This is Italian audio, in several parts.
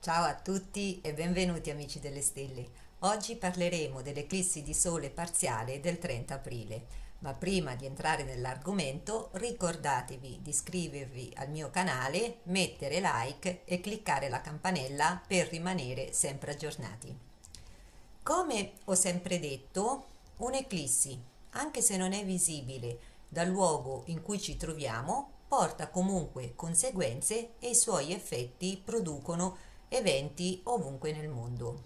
Ciao a tutti e benvenuti amici delle stelle. Oggi parleremo dell'eclissi di sole parziale del 30 aprile, ma prima di entrare nell'argomento ricordatevi di iscrivervi al mio canale, mettere like e cliccare la campanella per rimanere sempre aggiornati. Come ho sempre detto, un'eclissi, anche se non è visibile dal luogo in cui ci troviamo, porta comunque conseguenze e i suoi effetti producono eventi ovunque nel mondo.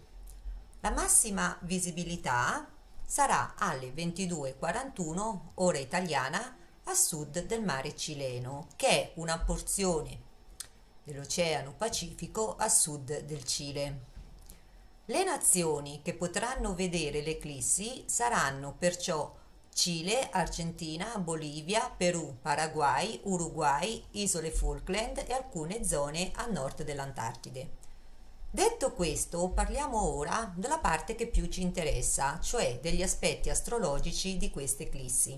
La massima visibilità sarà alle 22:41 ora italiana a sud del mare cileno, che è una porzione dell'Oceano Pacifico a sud del Cile. Le nazioni che potranno vedere l'eclissi saranno perciò Cile, Argentina, Bolivia, Perù, Paraguay, Uruguay, Isole Falkland e alcune zone a nord dell'Antartide. Detto questo, parliamo ora della parte che più ci interessa, cioè degli aspetti astrologici di queste eclissi.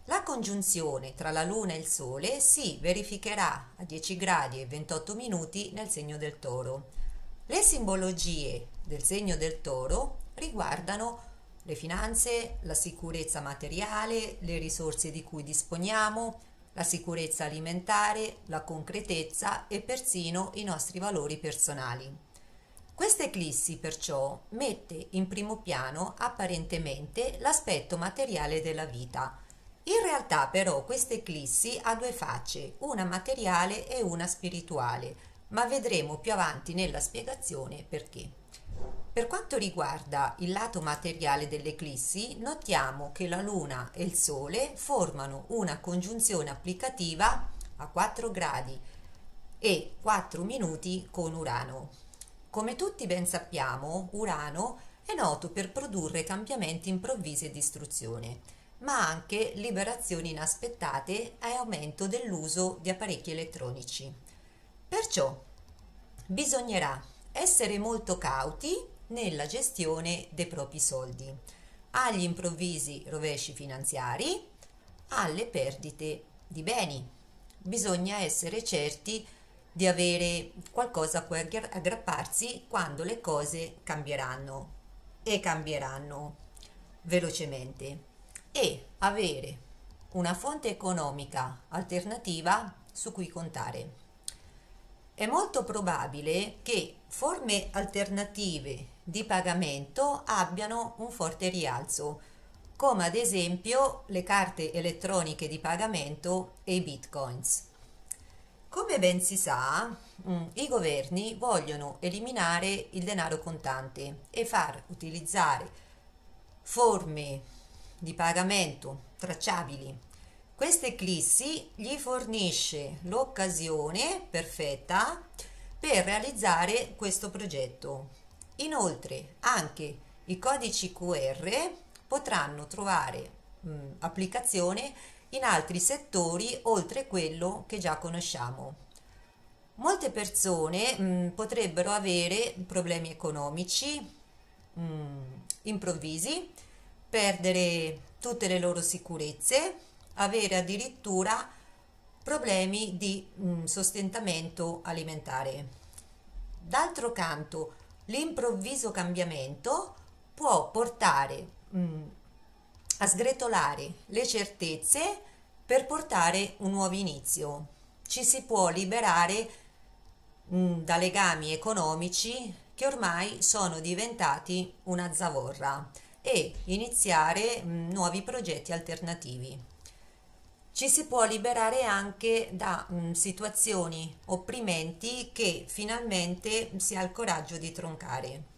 La congiunzione tra la Luna e il Sole si verificherà a 10 gradi e 28 minuti nel segno del Toro. Le simbologie del segno del Toro riguardano le finanze, la sicurezza materiale, le risorse di cui disponiamo, la sicurezza alimentare, la concretezza e persino i nostri valori personali. Questa eclissi perciò mette in primo piano apparentemente l'aspetto materiale della vita. In realtà però questa eclissi ha due facce, una materiale e una spirituale, ma vedremo più avanti nella spiegazione perché. Per quanto riguarda il lato materiale dell'eclissi, notiamo che la Luna e il Sole formano una congiunzione applicativa a 4 gradi e 4 minuti con Urano. Come tutti ben sappiamo, Urano è noto per produrre cambiamenti improvvisi e distruzione, ma anche liberazioni inaspettate e aumento dell'uso di apparecchi elettronici. Perciò bisognerà essere molto cauti nella gestione dei propri soldi, agli improvvisi rovesci finanziari, alle perdite di beni. Bisogna essere certi di avere qualcosa a cui aggrapparsi quando le cose cambieranno e cambieranno velocemente e avere una fonte economica alternativa su cui contare. È molto probabile che forme alternative di pagamento abbiano un forte rialzo, come ad esempio le carte elettroniche di pagamento e i bitcoins. Come ben si sa, i governi vogliono eliminare il denaro contante e far utilizzare forme di pagamento tracciabili. Questa eclissi gli fornisce l'occasione perfetta per realizzare questo progetto. Inoltre, anche i codici QR potranno trovare applicazione in altri settori oltre quello che già conosciamo. Molte persone potrebbero avere problemi economici improvvisi, perdere tutte le loro sicurezze, avere addirittura problemi di sostentamento alimentare. D'altro canto, l'improvviso cambiamento può portare a sgretolare le certezze per portare un nuovo inizio. Ci si può liberare da legami economici che ormai sono diventati una zavorra e iniziare nuovi progetti alternativi. Ci si può liberare anche da situazioni opprimenti che finalmente si ha il coraggio di troncare.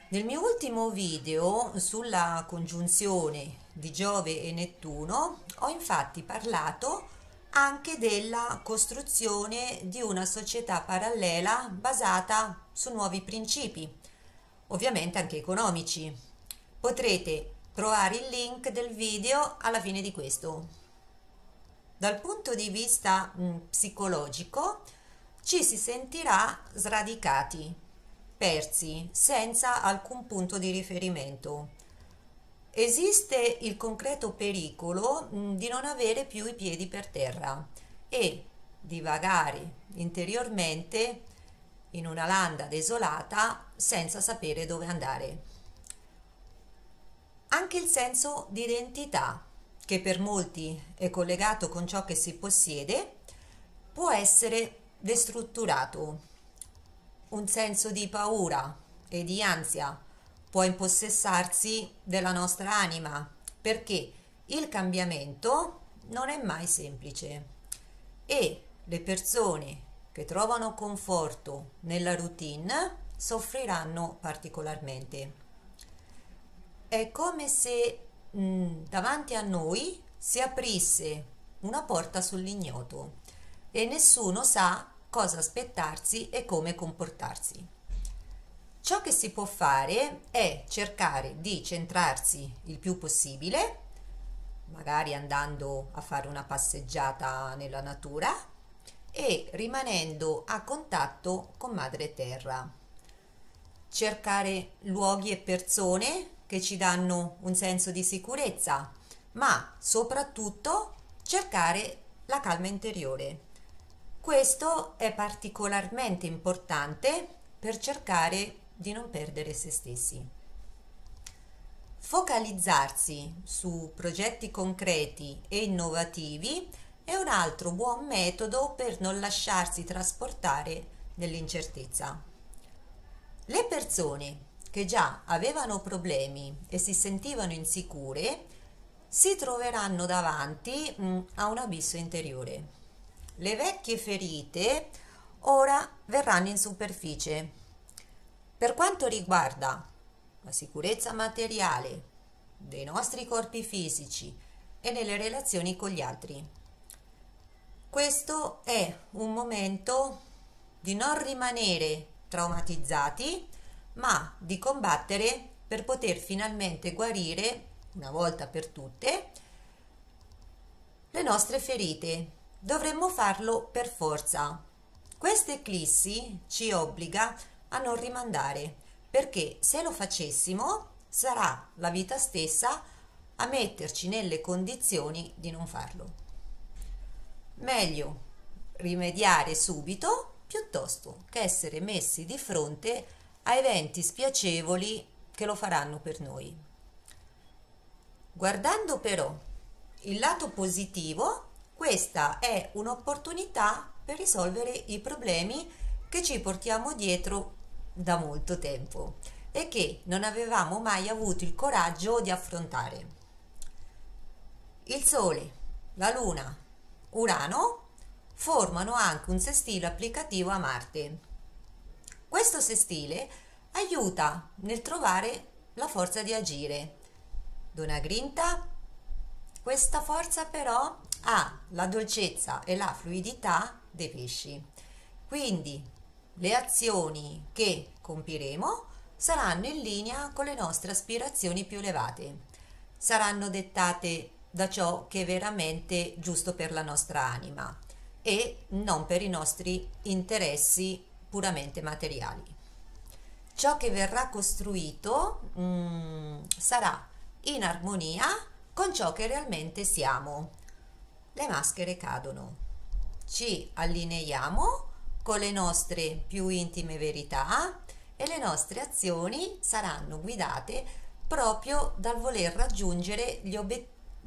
Nel mio ultimo video sulla congiunzione di Giove e Nettuno ho infatti parlato anche della costruzione di una società parallela basata su nuovi principi, ovviamente anche economici. Potrete trovare il link del video alla fine di questo. Dal punto di vista psicologico ci si sentirà sradicati, persi, senza alcun punto di riferimento. Esiste il concreto pericolo di non avere più i piedi per terra e di vagare interiormente in una landa desolata senza sapere dove andare. Anche il senso di identità, che per molti è collegato con ciò che si possiede, può essere destrutturato. Un senso di paura e di ansia può impossessarsi della nostra anima, perché il cambiamento non è mai semplice e le persone che trovano conforto nella routine soffriranno particolarmente. È come se davanti a noi si aprisse una porta sull'ignoto e nessuno sa cosa aspettarsi e come comportarsi. Ciò che si può fare è cercare di centrarsi il più possibile, magari andando a fare una passeggiata nella natura e rimanendo a contatto con Madre Terra. Cercare luoghi e persone che ci danno un senso di sicurezza, ma soprattutto cercare la calma interiore. Questo è particolarmente importante per cercare di non perdere se stessi. Focalizzarsi su progetti concreti e innovativi è un altro buon metodo per non lasciarsi trasportare nell'incertezza. Le persone che già avevano problemi e si sentivano insicure si troveranno davanti a un abisso interiore. Le vecchie ferite ora verranno in superficie. Per quanto riguarda la sicurezza materiale dei nostri corpi fisici e nelle relazioni con gli altri, questo è un momento di non rimanere traumatizzati, ma di combattere per poter finalmente guarire, una volta per tutte, le nostre ferite. Dovremmo farlo per forza. Questa eclissi ci obbliga a non rimandare, perché se lo facessimo sarà la vita stessa a metterci nelle condizioni di non farlo. Meglio rimediare subito piuttosto che essere messi di fronte a eventi spiacevoli che lo faranno per noi. Guardando però il lato positivo, questa è un'opportunità per risolvere i problemi che ci portiamo dietro da molto tempo e che non avevamo mai avuto il coraggio di affrontare. Il Sole, la Luna, Urano formano anche un sestile applicativo a Marte. Questo sestile aiuta nel trovare la forza di agire. Dona grinta. Questa forza però ha la dolcezza e la fluidità dei pesci. Quindi le azioni che compiremo saranno in linea con le nostre aspirazioni più elevate. Saranno dettate da ciò che è veramente giusto per la nostra anima e non per i nostri interessi puramente materiali. Ciò che verrà costruito sarà in armonia con ciò che realmente siamo. Le maschere cadono, ci allineiamo con le nostre più intime verità e le nostre azioni saranno guidate proprio dal voler raggiungere gli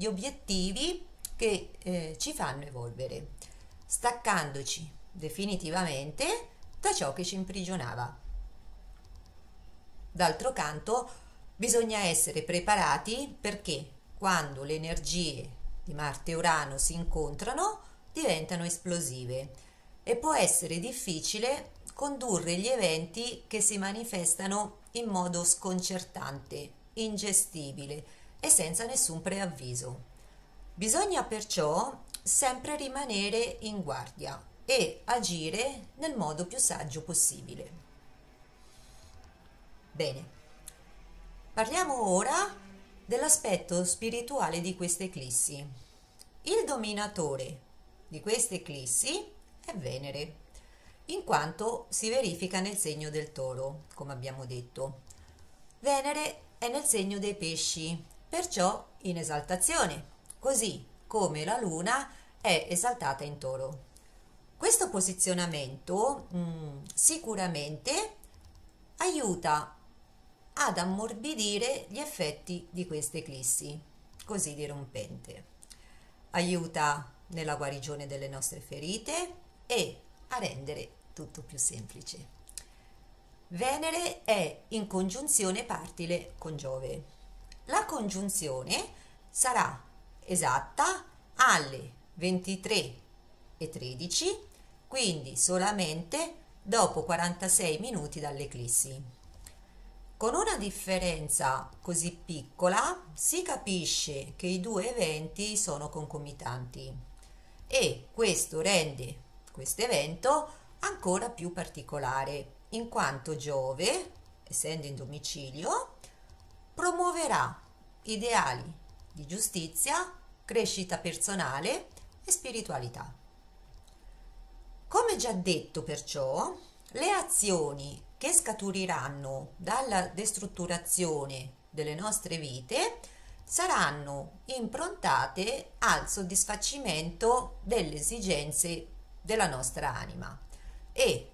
obiettivi che ci fanno evolvere, staccandoci definitivamente da ciò che ci imprigionava. D'altro canto, bisogna essere preparati perché quando le energie di Marte e Urano si incontrano diventano esplosive e può essere difficile condurre gli eventi che si manifestano in modo sconcertante, ingestibile e senza nessun preavviso. Bisogna perciò sempre rimanere in guardia e agire nel modo più saggio possibile. Bene, parliamo ora dell'aspetto spirituale di questa eclissi. Il dominatore di questa eclissi è Venere, in quanto si verifica nel segno del Toro, come abbiamo detto. Venere è nel segno dei pesci, perciò in esaltazione, così come la Luna è esaltata in Toro. Questo posizionamento sicuramente aiuta ad ammorbidire gli effetti di questa eclissi così dirompente. Aiuta nella guarigione delle nostre ferite e a rendere tutto più semplice. Venere è in congiunzione partile con Giove. La congiunzione sarà esatta alle 23:13, quindi solamente dopo 46 minuti dall'eclissi. Con una differenza così piccola si capisce che i due eventi sono concomitanti e questo rende questo evento ancora più particolare, in quanto Giove, essendo in domicilio, promuoverà ideali di giustizia, crescita personale e spiritualità. Come già detto, perciò, le azioni che scaturiranno dalla destrutturazione delle nostre vite saranno improntate al soddisfacimento delle esigenze della nostra anima e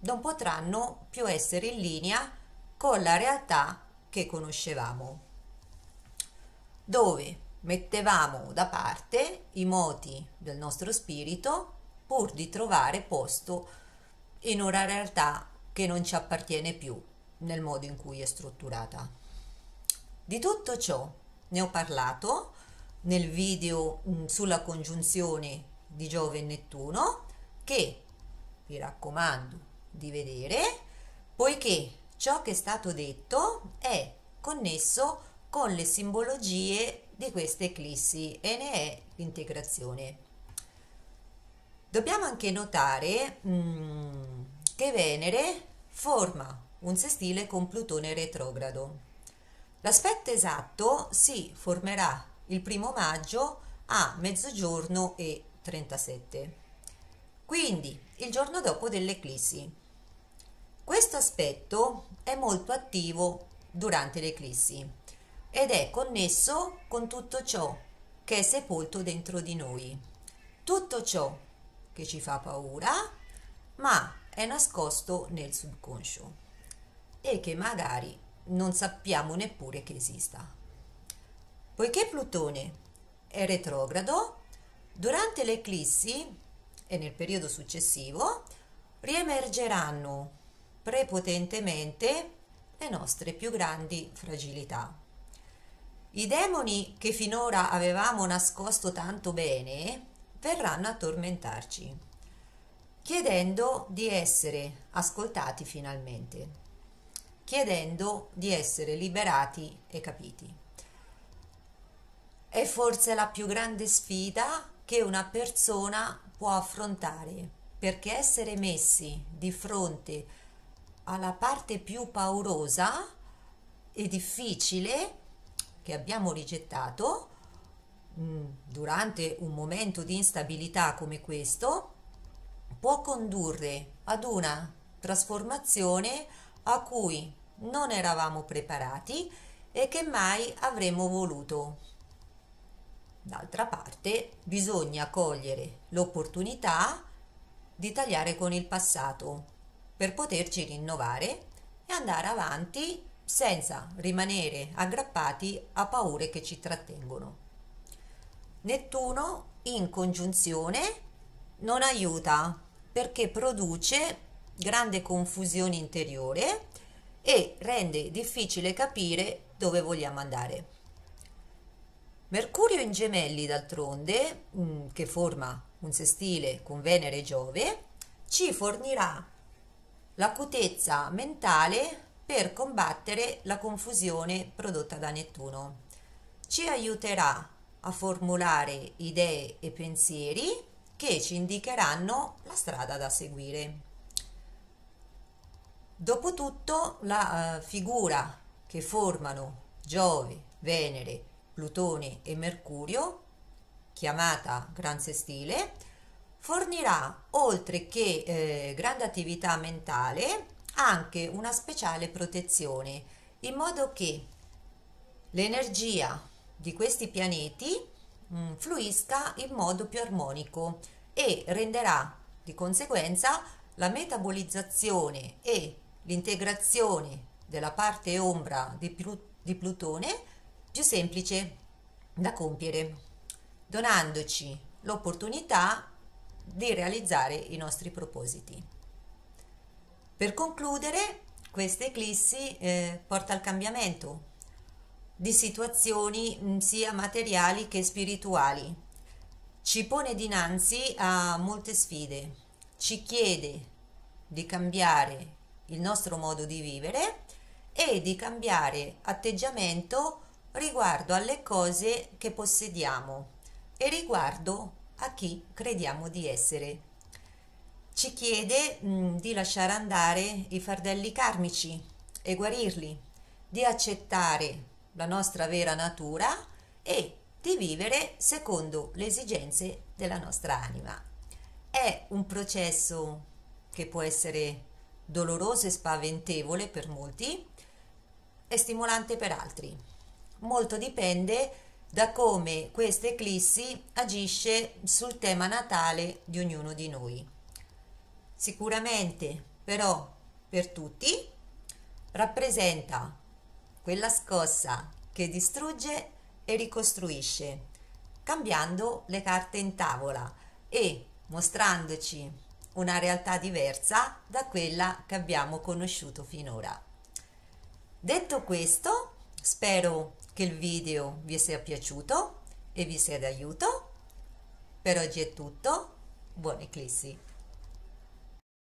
non potranno più essere in linea con la realtà che conoscevamo, dove mettevamo da parte i moti del nostro spirito pur di trovare posto in una realtà che non ci appartiene più nel modo in cui è strutturata. Di tutto ciò ne ho parlato nel video sulla congiunzione di Giove e Nettuno, che vi raccomando di vedere, poiché ciò che è stato detto è connesso con le simbologie di queste eclissi e ne è l'integrazione. Dobbiamo anche notare che Venere forma un sestile con Plutone retrogrado. L'aspetto esatto si formerà il 1° maggio a mezzogiorno e 37, quindi il giorno dopo dell'eclissi. Questo aspetto è molto attivo durante l'eclissi ed è connesso con tutto ciò che è sepolto dentro di noi, tutto ciò che ci fa paura, ma è nascosto nel subconscio e che magari non sappiamo neppure che esista. Poiché Plutone è retrogrado, durante l'eclissi e nel periodo successivo riemergeranno prepotentemente le nostre più grandi fragilità. I demoni che finora avevamo nascosto tanto bene verranno a tormentarci, chiedendo di essere ascoltati finalmente, chiedendo di essere liberati e capiti. È forse la più grande sfida che una persona può affrontare, perché essere messi di fronte alla parte più paurosa e difficile che abbiamo rigettato durante un momento di instabilità come questo può condurre ad una trasformazione a cui non eravamo preparati e che mai avremmo voluto. D'altra parte, bisogna cogliere l'opportunità di tagliare con il passato per poterci rinnovare e andare avanti senza rimanere aggrappati a paure che ci trattengono. Nettuno in congiunzione non aiuta perché produce grande confusione interiore e rende difficile capire dove vogliamo andare. Mercurio in Gemelli, d'altronde, che forma un sestile con Venere e Giove, ci fornirà l'acutezza mentale per combattere la confusione prodotta da Nettuno. Ci aiuterà a formulare idee e pensieri che ci indicheranno la strada da seguire. Dopotutto, la figura che formano Giove, Venere, Plutone e Mercurio, chiamata Gran Sestile, fornirà, oltre che grande attività mentale, anche una speciale protezione, in modo che l'energia di questi pianeti fluisca in modo più armonico e renderà Di conseguenza, la metabolizzazione e l'integrazione della parte ombra di Plutone più semplice da compiere, donandoci l'opportunità di realizzare i nostri propositi. Per concludere, questa eclissi porta al cambiamento di situazioni sia materiali che spirituali. Ci pone dinanzi a molte sfide, ci chiede di cambiare il nostro modo di vivere e di cambiare atteggiamento riguardo alle cose che possediamo e riguardo a chi crediamo di essere. Ci chiede di lasciare andare i fardelli karmici e guarirli, di accettare la nostra vera natura e di vivere secondo le esigenze della nostra anima. È un processo che può essere doloroso e spaventevole per molti e stimolante per altri. Molto dipende da come questa eclissi agisce sul tema natale di ognuno di noi. Sicuramente, però, per tutti rappresenta quella scossa che distrugge e ricostruisce, cambiando le carte in tavola e mostrandoci una realtà diversa da quella che abbiamo conosciuto finora. Detto questo, spero che il video vi sia piaciuto e vi sia d'aiuto. Per oggi è tutto, buona eclissi!